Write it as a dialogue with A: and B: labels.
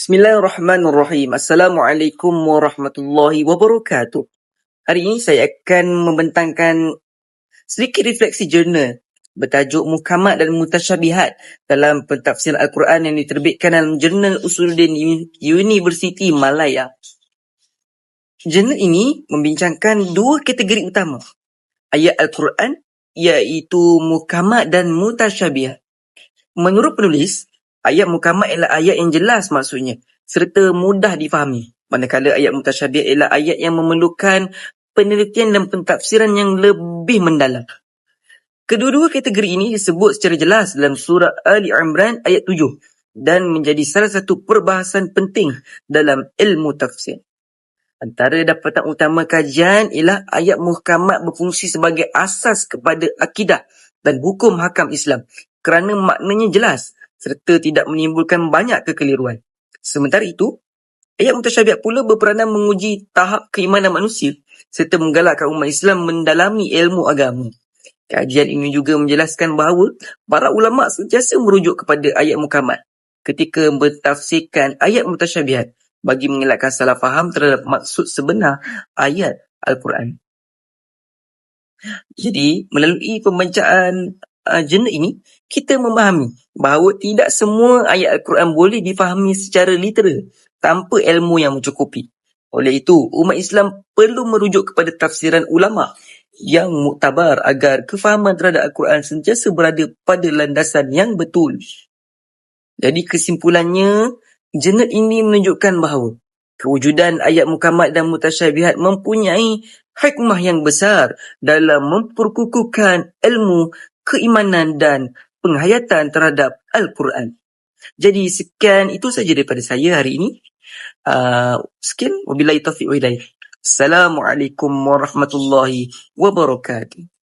A: Bismillahirrahmanirrahim. Assalamualaikum warahmatullahi wabarakatuh. Hari ini saya akan membentangkan sedikit refleksi jurnal bertajuk Muhkamat dan Mutasyabihat dalam pentafsiran Al-Quran yang diterbitkan dalam Jurnal Usuluddin Universiti Malaya. Jurnal ini membincangkan dua kategori utama ayat Al-Quran, iaitu muhkamat dan mutasyabihat. Menurut penulis, ayat muhkamat ialah ayat yang jelas maksudnya serta mudah difahami, manakala ayat mutasyabihat ialah ayat yang memerlukan penelitian dan pentafsiran yang lebih mendalam. Kedua-dua kategori ini disebut secara jelas dalam surah Ali Imran ayat 7 dan menjadi salah satu perbahasan penting dalam ilmu tafsir. Antara dapatan utama kajian ialah ayat muhkamat berfungsi sebagai asas kepada akidah dan hukum hakam Islam kerana maknanya jelas serta tidak menimbulkan banyak kekeliruan. Sementara itu, ayat mutasyabihat pula berperanan menguji tahap keimanan manusia serta menggalakkan umat Islam mendalami ilmu agama. Kajian ini juga menjelaskan bahawa para ulama sentiasa merujuk kepada ayat muhkamat ketika mentafsirkan ayat mutasyabihat bagi mengelakkan salah faham terhadap maksud sebenar ayat Al-Quran. Jadi, melalui pembacaan jurnal ini, kita memahami bahawa tidak semua ayat Al-Quran boleh difahami secara literal tanpa ilmu yang mencukupi. Oleh itu, umat Islam perlu merujuk kepada tafsiran ulama yang muktabar agar kefahaman terhadap Al-Quran sentiasa berada pada landasan yang betul. Jadi kesimpulannya, jurnal ini menunjukkan bahawa kewujudan ayat muhkamat dan mutasyabihat mempunyai hikmah yang besar dalam memperkukuhkan ilmu, keimanan dan penghayatan terhadap Al-Quran. Jadi sekian itu saja daripada saya hari ini. Sekian, wabillahi taufiq wa hidayah. Assalamualaikum warahmatullahi wabarakatuh.